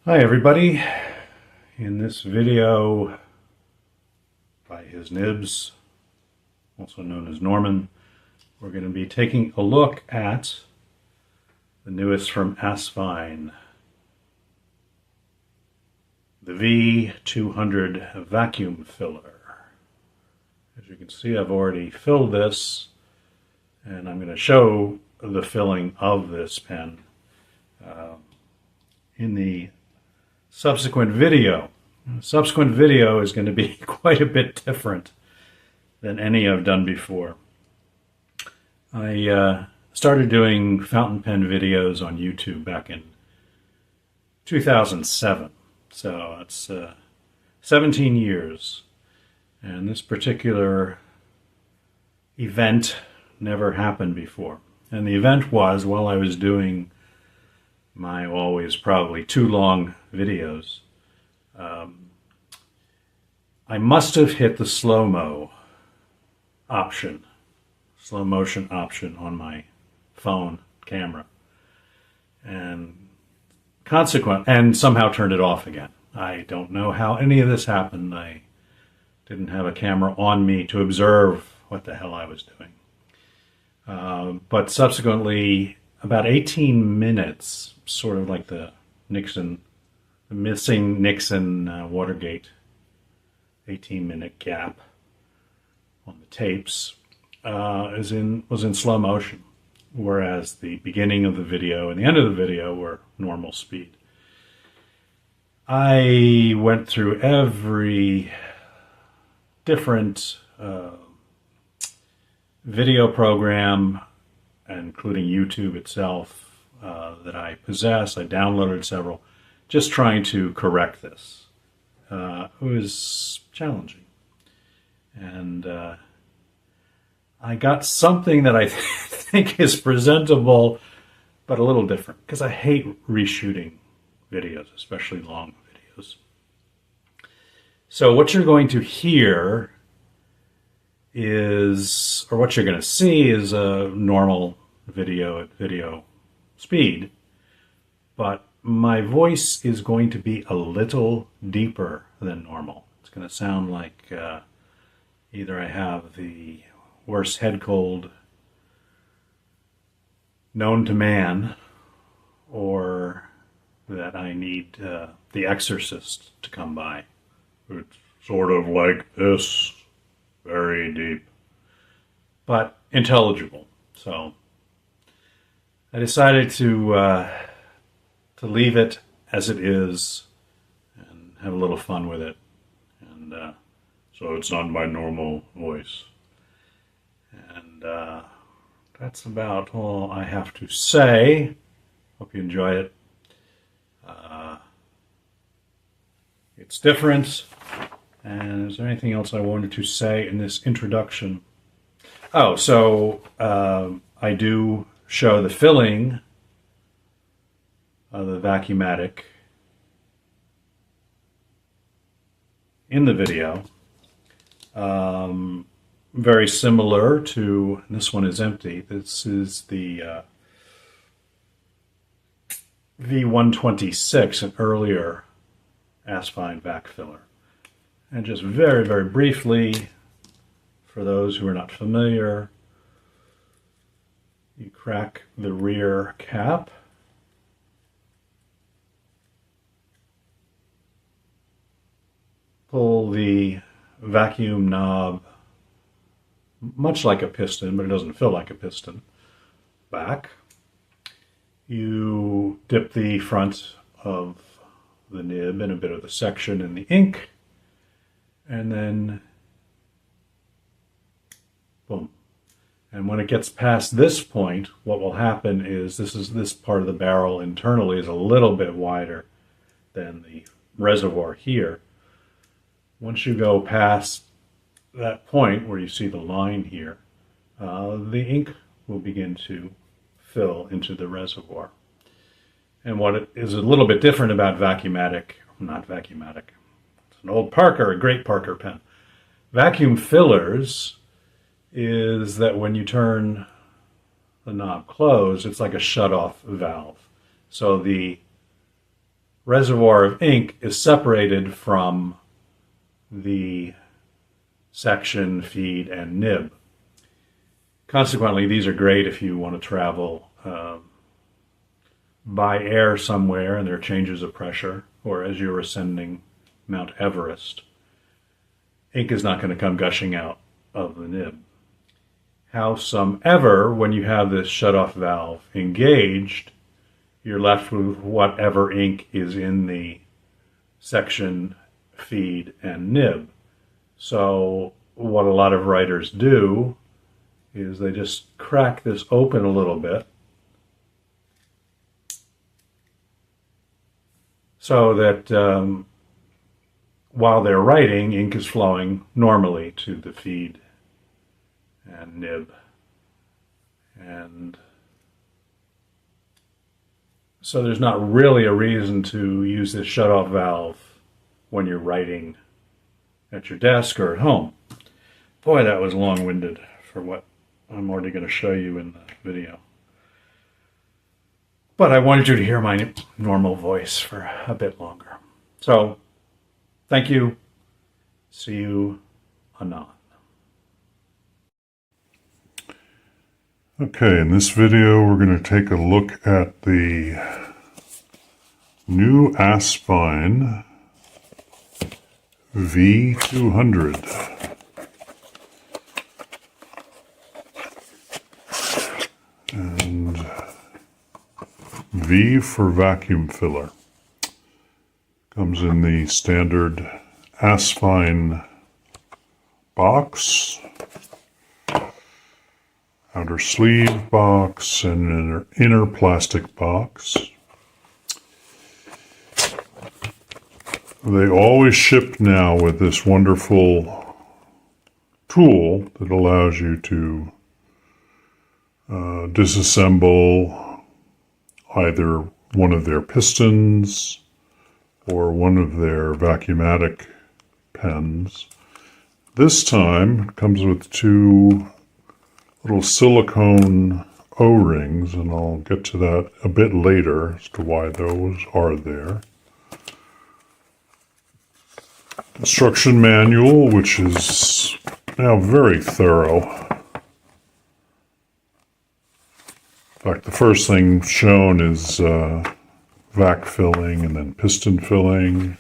Hi everybody. In this video by his nibs, also known as Norman, we're going to be taking a look at the newest from Asvine, the V200 vacuum filler. As you can see, I've already filled this, and I'm going to show the filling of this pen in the subsequent video. The subsequent video is going to be quite a bit different than any I've done before. I started doing fountain pen videos on YouTube back in 2007, so it's 17 years, and this particular event never happened before. And the event was while I was doing my always probably too long videos, I must have hit the slow motion option on my phone camera, and somehow turned it off again. I don't know how any of this happened. I didn't have a camera on me to observe what the hell I was doing. But subsequently, about 18 minutes, sort of like the missing Nixon Watergate 18-minute gap on the tapes, was in slow motion, whereas the beginning of the video and the end of the video were normal speed. I went through every different video program, including YouTube itself, that I possess. I downloaded several, just trying to correct this. It was challenging. And I got something that I think is presentable, but a little different, because I hate reshooting videos, especially long videos. So what you're going to hear is, or what you're going to see is a normal video at video speed, but my voice is going to be a little deeper than normal. It's going to sound like either I have the worst head cold known to man, or that I need the exorcist to come by. It's sort of like this, very deep, but intelligible. So I decided to leave it as it is and have a little fun with it. And so it's not my normal voice. And that's about all I have to say. Hope you enjoy it. It's different. And is there anything else I wanted to say in this introduction? Oh, so I do show the filling of the Vacuumatic in the video. Very similar to, this one is empty. This is the V126, an earlier Asvine vac filler. And just very, very briefly, for those who are not familiar, you crack the rear cap, pull the vacuum knob, much like a piston, but it doesn't feel like a piston, back. You dip the front of the nib in a bit of the section in the ink, and then boom. And when it gets past this point, what will happen is this part of the barrel internally is a little bit wider than the reservoir here. Once you go past that point where you see the line here, the ink will begin to fill into the reservoir. And what is a little bit different about not Vacuumatic, it's an old Parker, a great Parker pen. Vacuum fillers is that when you turn the knob closed, it's like a shut-off valve. So the reservoir of ink is separated from the section, feed, and nib. Consequently, these are great if you want to travel by air somewhere and there are changes of pressure, or as you're ascending Mount Everest. Ink is not going to come gushing out of the nib. Howsomever, when you have this shutoff valve engaged, you're left with whatever ink is in the section, feed, and nib. So what a lot of writers do is they just crack this open a little bit so that while they're writing, ink is flowing normally to the feed and nib. And so there's not really a reason to use this shutoff valve when you're writing at your desk or at home. Boy, that was long-winded for what I'm already going to show you in the video. But I wanted you to hear my normal voice for a bit longer. So, thank you. See you anon. Okay, in this video we're going to take a look at the new Asvine V200. And V for vacuum filler. Comes in the standard Asvine box, outer sleeve box, and an inner plastic box. They always ship now with this wonderful tool that allows you to disassemble either one of their pistons or one of their vacuumatic pens. This time it comes with two little silicone O-rings, and I'll get to that a bit later as to why those are there. Instruction manual, which is now very thorough. In fact, the first thing shown is vac filling and then piston filling.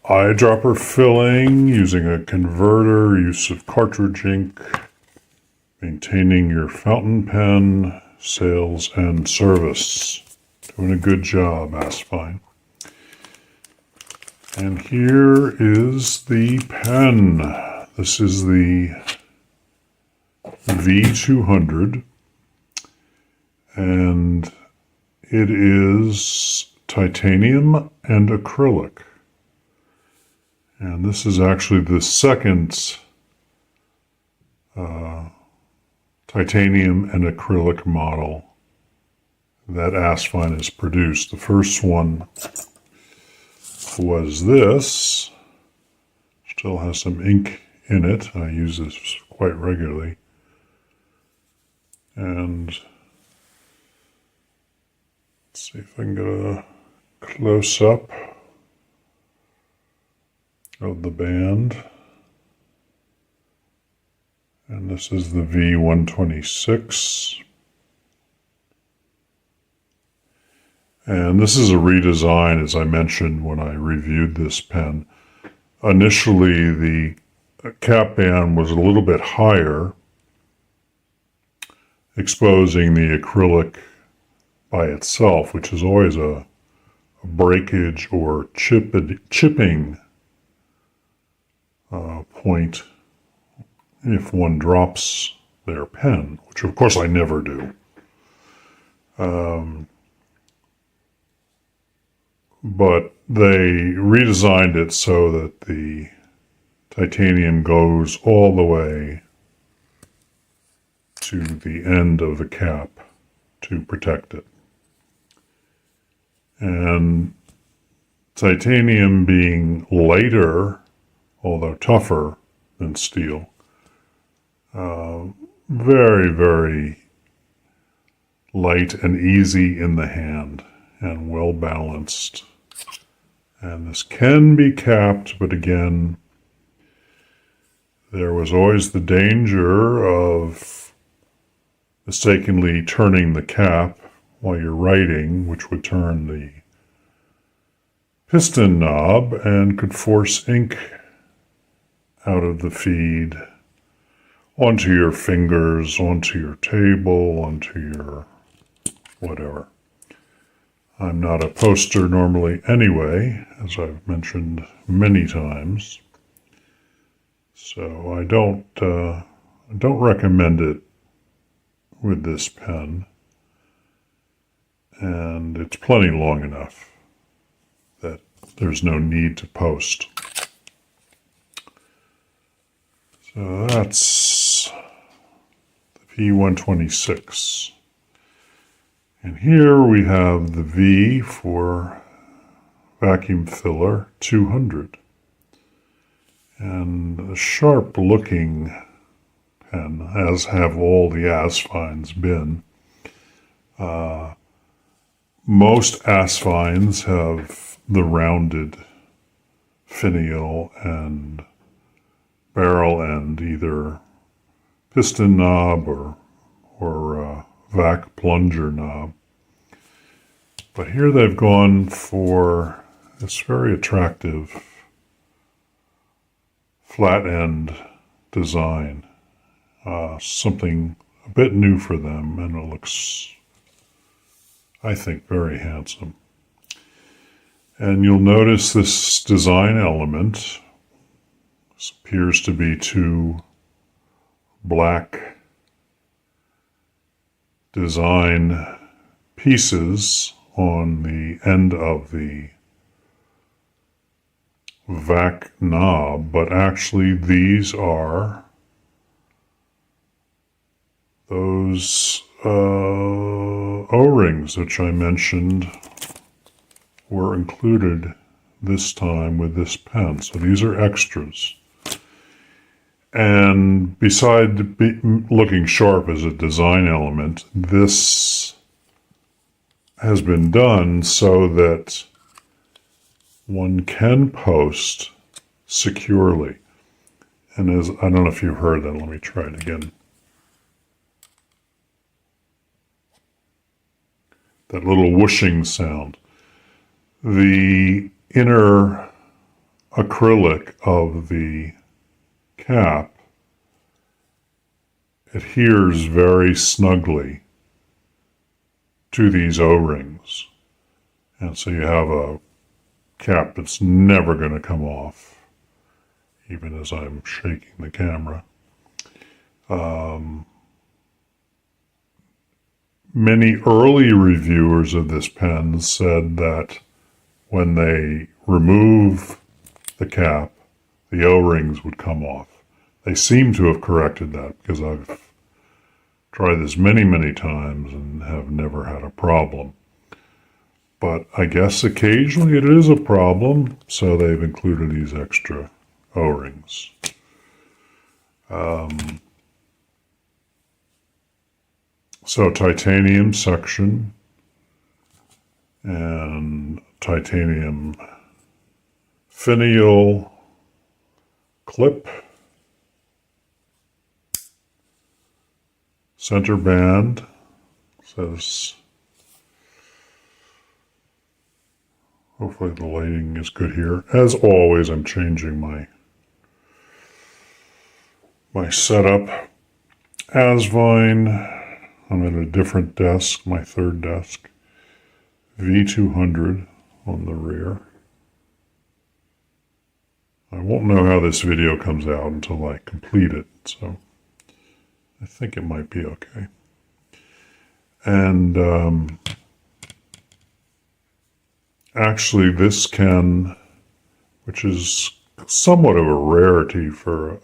Eyedropper filling using a converter, use of cartridge ink, maintaining your fountain pen, sales and service. Doing a good job, Asvine. And here is the pen. This is the V200, and it is titanium and acrylic. And this is actually the second titanium and acrylic model that Asvine has produced. The first one was this. Still has some ink in it. I use this quite regularly. And let's see if I can get a close-up of the band. And this is the V126. And this is a redesign, as I mentioned when I reviewed this pen. Initially, the cap band was a little bit higher, exposing the acrylic by itself, which is always a breakage or chipping point if one drops their pen, which of course I never do. But they redesigned it so that the titanium goes all the way to the end of the cap to protect it. And titanium being lighter, although tougher than steel, very, very light and easy in the hand. and well balanced. And this can be capped, but again, there was always the danger of mistakenly turning the cap while you're writing, which would turn the piston knob and could force ink out of the feed onto your fingers, onto your table, onto your whatever. I'm not a poster normally anyway, as I've mentioned many times, so I don't recommend it with this pen, and it's plenty long enough that there's no need to post. So that's the V126. And here we have the V for vacuum filler 200. And a sharp looking pen, as have all the Asvines been. Most Asvines have the rounded finial and barrel end, either piston knob or vac plunger knob. But here they've gone for this very attractive flat end design, something a bit new for them, and it looks, I think, very handsome. And you'll notice this design element. This appears to be two black design pieces on the end of the vac knob, but actually these are those O-rings which I mentioned were included this time with this pen. So these are extras. And beside looking sharp as a design element, this has been done so that one can post securely. And as I don't know if you've heard that, let me try it again. That little whooshing sound. The inner acrylic of the cap adheres very snugly to these O-rings. And so you have a cap that's never going to come off, even as I'm shaking the camera. Many early reviewers of this pen said that when they remove the cap, the O-rings would come off. They seem to have corrected that, because I've tried this many, many times and have never had a problem. But I guess occasionally it is a problem, so they've included these extra O-rings. So titanium section and titanium finial clip, center band says, hopefully the lighting is good here. As always, I'm changing my setup. Asvine, I'm at a different desk, my third desk. V200 on the rear. I won't know how this video comes out until I complete it, so I think it might be okay. And actually this can, which is somewhat of a rarity for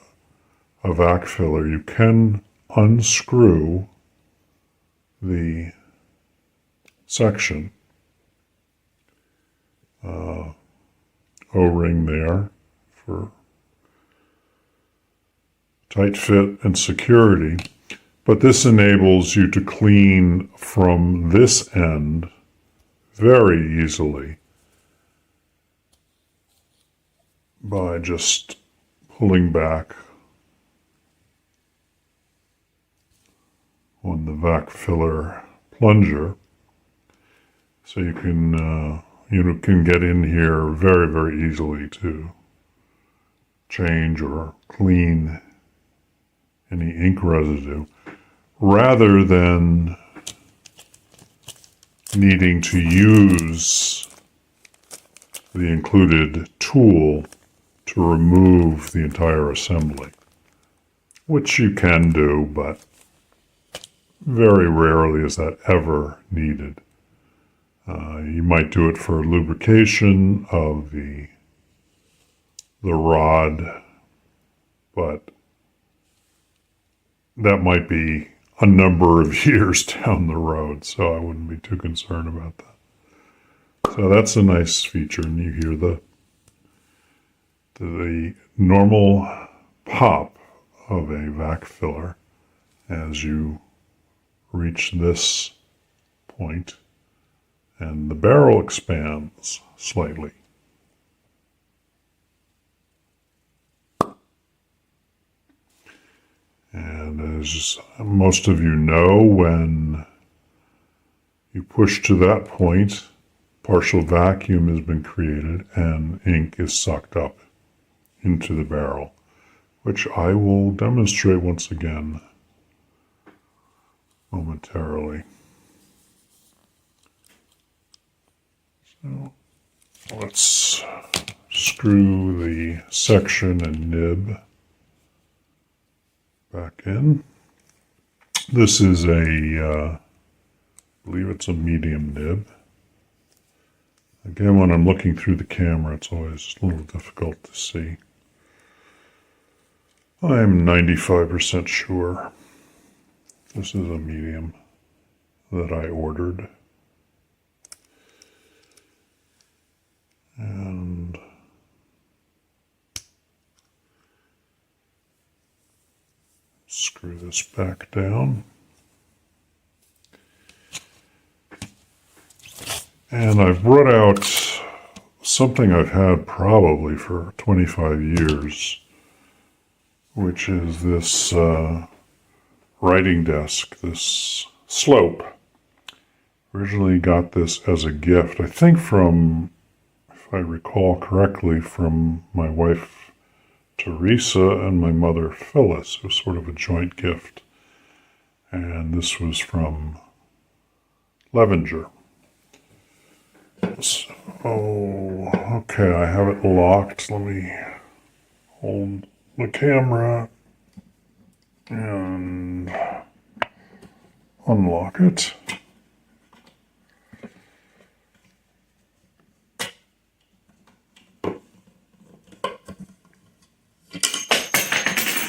a vac filler, you can unscrew the section, O-ring there for tight fit and security, but this enables you to clean from this end very easily by just pulling back on the vac filler plunger. So you can get in here very, very easily to change or clean any ink residue, rather than needing to use the included tool to remove the entire assembly, which you can do, but very rarely is that ever needed. You might do it for lubrication of the rod, but that might be a number of years down the road, so I wouldn't be too concerned about that. So that's a nice feature, and you hear the normal pop of a vac filler as you reach this point, and the barrel expands slightly. And as most of you know, when you push to that point, partial vacuum has been created and ink is sucked up into the barrel, which I will demonstrate once again momentarily. So let's screw the section and nib back in. This is I believe it's a medium nib. Again, when I'm looking through the camera, it's always a little difficult to see. I'm 95% sure this is a medium that I ordered. And screw this back down. And I've brought out something I've had probably for 25 years, which is this writing desk, this slope. Originally got this as a gift, I think from, if I recall correctly, from my wife Teresa and my mother Phyllis. It was sort of a joint gift. And this was from Levenger. So, okay, I have it locked. Let me hold the camera and unlock it.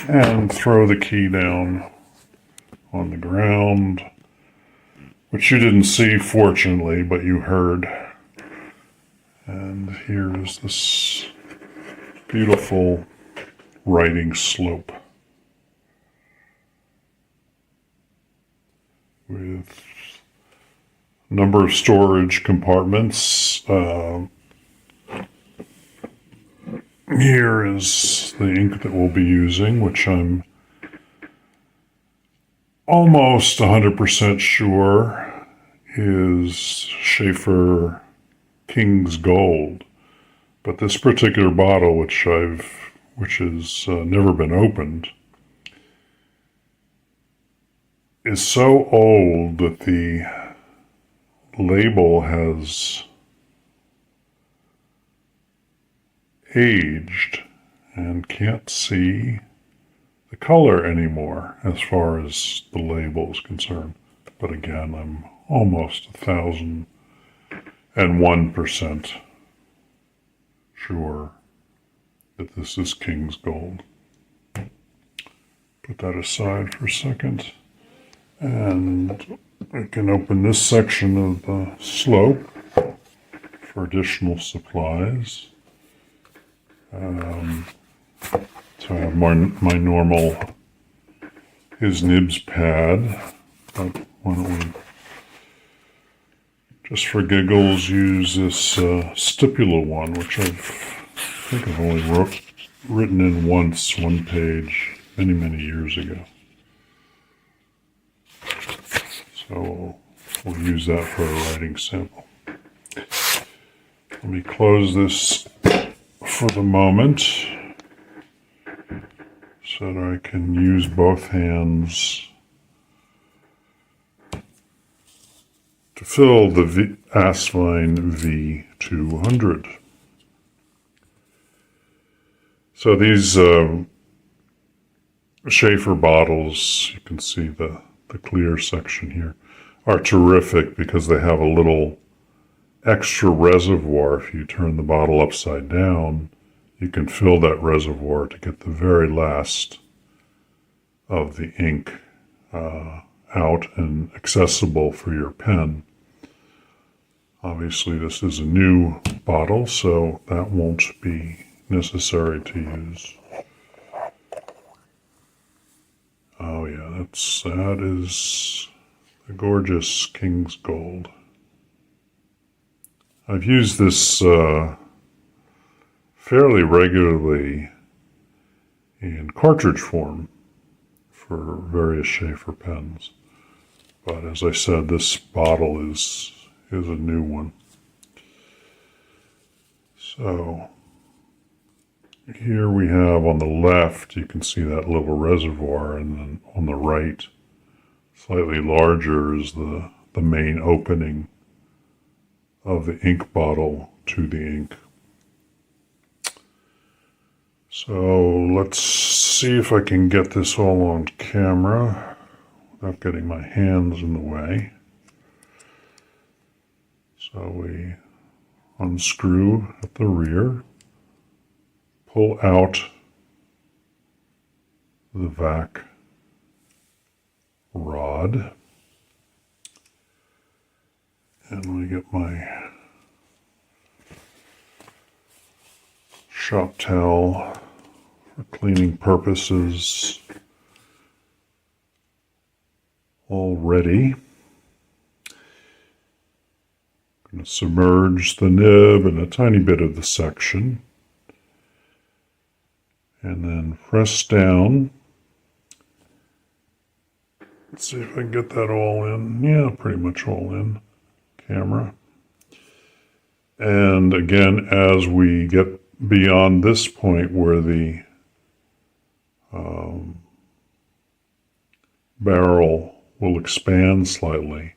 And throw the key down on the ground, which you didn't see, fortunately, but you heard. And here is this beautiful writing slope with a number of storage compartments. Here is the ink that we'll be using, which I'm almost 100% sure is Schaefer King's Gold. But this particular bottle, which has never been opened, is so old that the label has aged and can't see the color anymore as far as the label is concerned. But again, I'm almost 1,001% sure that this is King's Gold. Put that aside for a second, and I can open this section of the slope for additional supplies. So I have my normal his nibs pad, but why don't we just for giggles, use this stipula one, which I think I've only written in once, one page, many, many years ago. So we'll use that for a writing sample. Let me close this for the moment so that I can use both hands to fill the Asvine V200. So these Schaefer bottles, you can see the clear section here, are terrific because they have a little extra reservoir. If you turn the bottle upside down, you can fill that reservoir to get the very last of the ink out and accessible for your pen. Obviously, this is a new bottle, so that won't be necessary to use. Oh yeah, that is the gorgeous King's Gold. I've used this fairly regularly in cartridge form for various Schaefer pens. But as I said, this bottle is a new one. So here we have on the left, you can see that little reservoir, and then on the right, slightly larger, is the main opening of the ink bottle to the ink. So let's see if I can get this all on camera without getting my hands in the way. So we unscrew at the rear, pull out the vac rod, and let me get my shop towel for cleaning purposes all ready. I'm going to submerge the nib and a tiny bit of the section, and then press down. Let's see if I can get that all in. Yeah, pretty much all in. Camera. And again, as we get beyond this point where the barrel will expand slightly,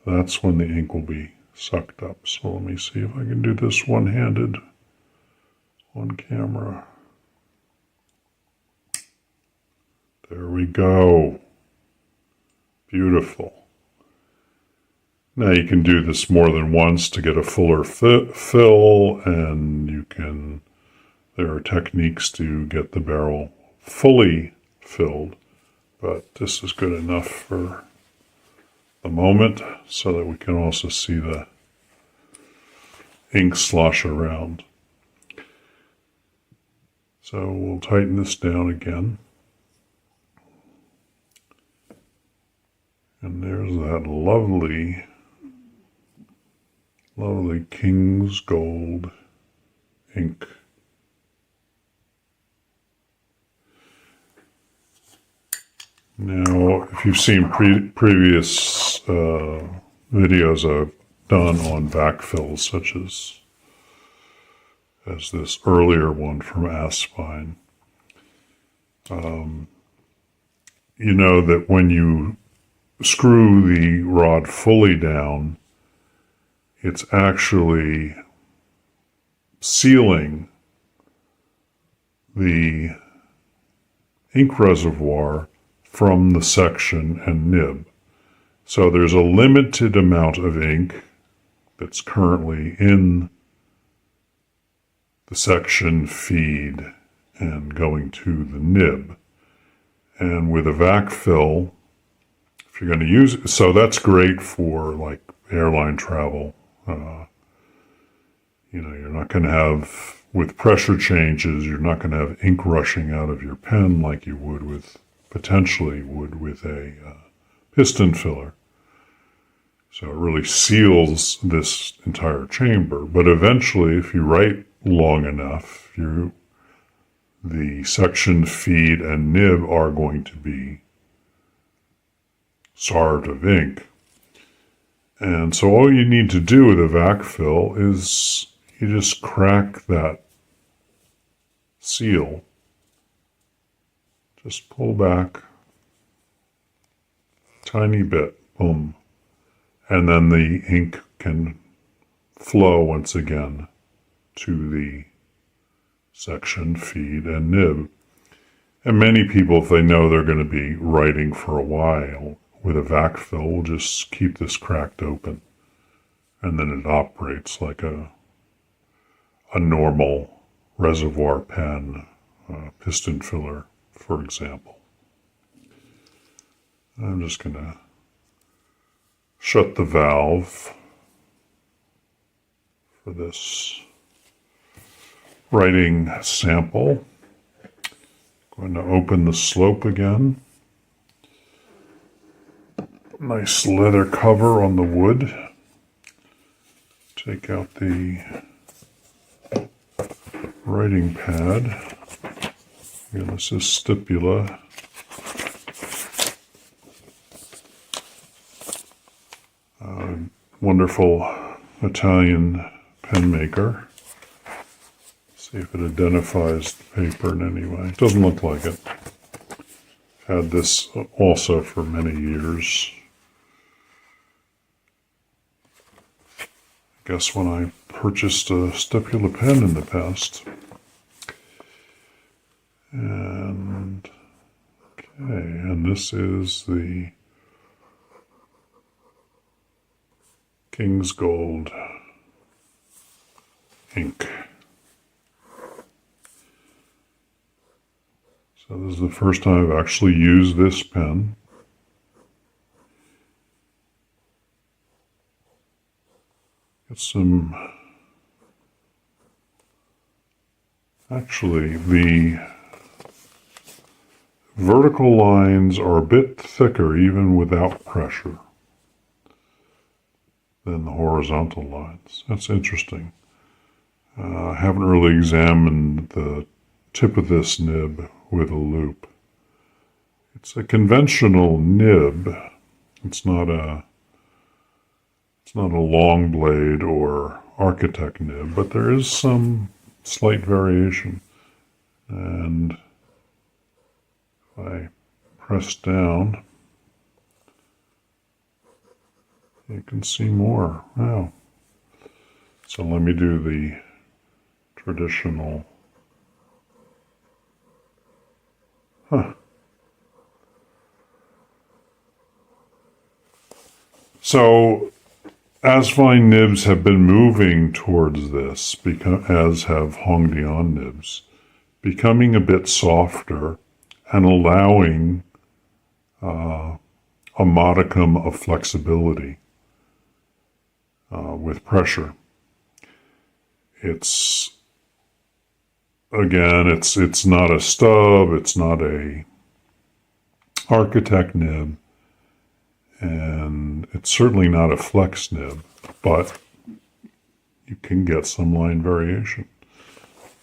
that's when the ink will be sucked up. So let me see if I can do this one-handed on camera. There we go. Beautiful. Now you can do this more than once to get a fuller fill, and there are techniques to get the barrel fully filled, but this is good enough for the moment so that we can also see the ink slosh around. So we'll tighten this down again. And there's that lovely King's Gold ink. Now, if you've seen previous videos I've done on vac fills, such as this earlier one from Asvine, you know that when you screw the rod fully down, it's actually sealing the ink reservoir from the section and nib. So there's a limited amount of ink that's currently in the section feed and going to the nib. And with a vac fill, if you're going to use it, so that's great for like airline travel. You're not going to have, with pressure changes, you're not going to have ink rushing out of your pen like you potentially would with a piston filler. So it really seals this entire chamber. But eventually, if you write long enough, the section, feed, and nib are going to be starved of ink. And so all you need to do with a vac fill is you just crack that seal. Just pull back a tiny bit, boom. And then the ink can flow once again to the section, feed, and nib. And many people, if they know they're going to be writing for a while with a vac fill, will just keep this cracked open. And then it operates like a normal reservoir pen, piston filler, for example. I'm just going to shut the valve for this writing sample. Going to open the slope again. Nice leather cover on the wood. Take out the writing pad. Again, this is Stipula. Wonderful Italian pen maker. See if it identifies the paper in any way. It doesn't look like it. Had this also for many years. I guess when I purchased a Stipula pen in the past. And okay, and this is the King's Gold ink. So this is the first time I've actually used this pen. Get some, actually the vertical lines are a bit thicker even without pressure than the horizontal lines. That's interesting. I haven't really examined the tip of this nib with a loop. It's a conventional nib. It's not a long blade or architect nib, but there is some slight variation. And if I press down, you can see more. Wow. So let me do the traditional. So Asvine nibs have been moving towards this, as have Hongdian nibs, becoming a bit softer and allowing a modicum of flexibility with pressure. It's not a stub, it's not a architect nib, and it's certainly not a flex nib, but you can get some line variation.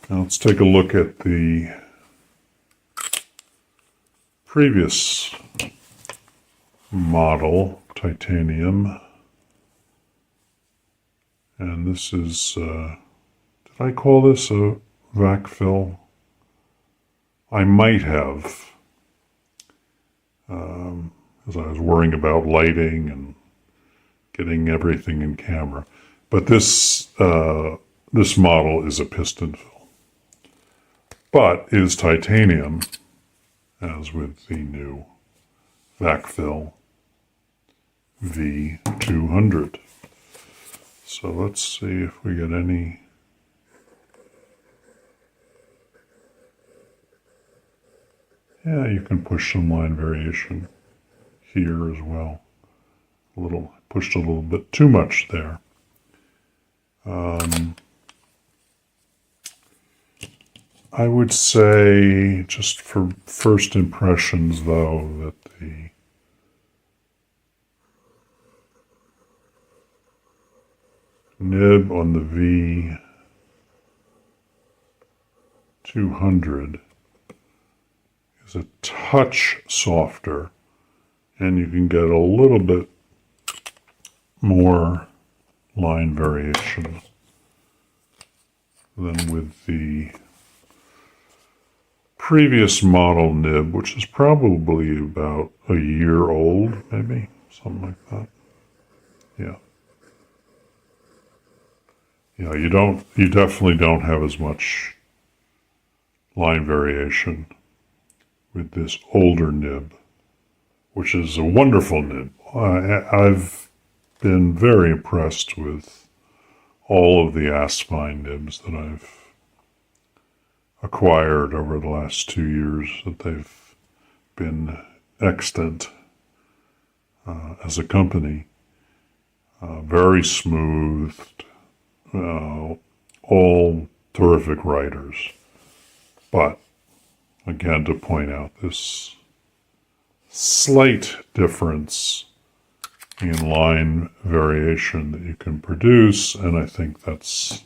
Now let's take a look at the previous model, titanium. And this is, did I call this a vac fill? I might have, as I was worrying about lighting and getting everything in camera. But this model is a piston fill, but is titanium, as with the new vac fill V200. So let's see if we get any. Yeah, you can push some line variation here as well. Pushed a little bit too much there. I would say, just for first impressions though, that nib on the V200 is a touch softer, and you can get a little bit more line variation than with the previous model nib, which is probably about a year old, maybe, something like that. Yeah. Yeah, you definitely don't have as much line variation with this older nib, which is a wonderful nib. I've been very impressed with all of the Asvine nibs that I've acquired over the last 2 years that they've been extant as a company. Very smooth, all terrific writers. But again, to point out this slight difference in line variation that you can produce, and I think that's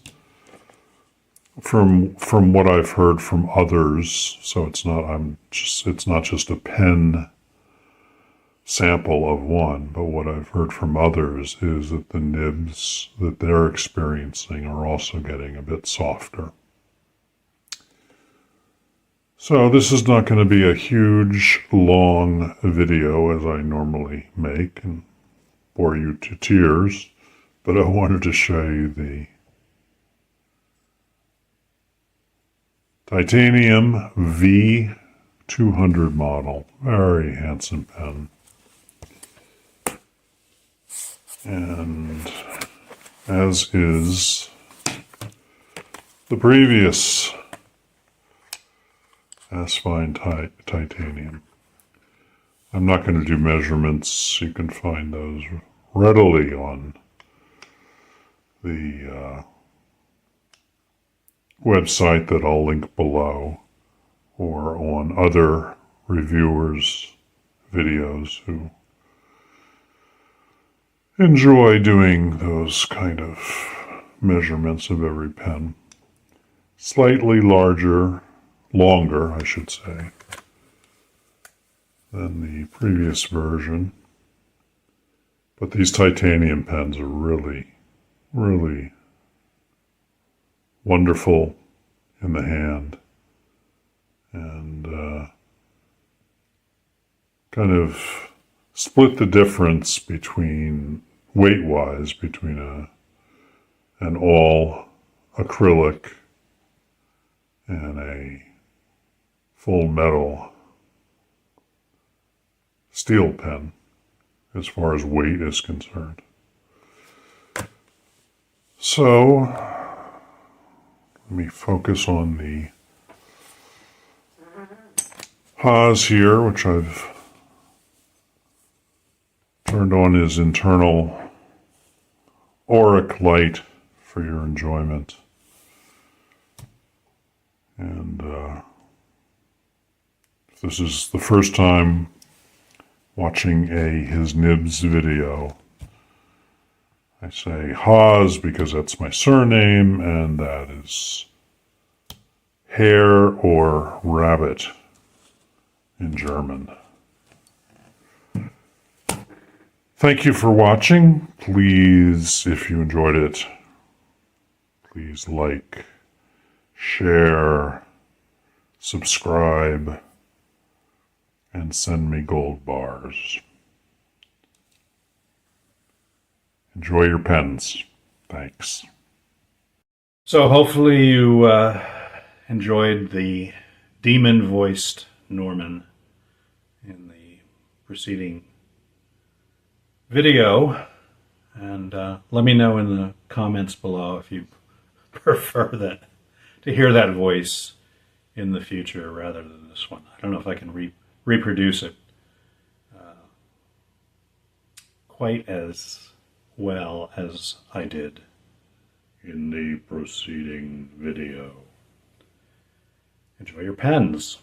from what I've heard from others. So it's not just a pen sample of one, but what I've heard from others is that the nibs that they're experiencing are also getting a bit softer. So this is not going to be a huge, long video as I normally make and bore you to tears, but I wanted to show you the titanium V200 model. Very handsome pen. And as is the previous Asvine titanium. I'm not going to do measurements. You can find those readily on the website that I'll link below, or on other reviewers' videos who enjoy doing those kind of measurements of every pen. Slightly longer, I should say, than the previous version. But these titanium pens are really, really wonderful in the hand, and kind of split the difference between weight-wise between an all acrylic and a full metal steel pen as far as weight is concerned. So let me focus on the Haas here, which I've turned on his internal auric light for your enjoyment. And if this is the first time watching his nibs video, I say Haas because that's my surname, and that is hare or rabbit in German. Thank you for watching. Please, if you enjoyed it, please like, share, subscribe, and send me gold bars. Enjoy your pens. Thanks. So hopefully you enjoyed the demon-voiced Norman in the preceding video, and let me know in the comments below if you prefer to hear that voice in the future rather than this one. I don't know if I can reproduce it quite as well as I did in the preceding video. Enjoy your pens.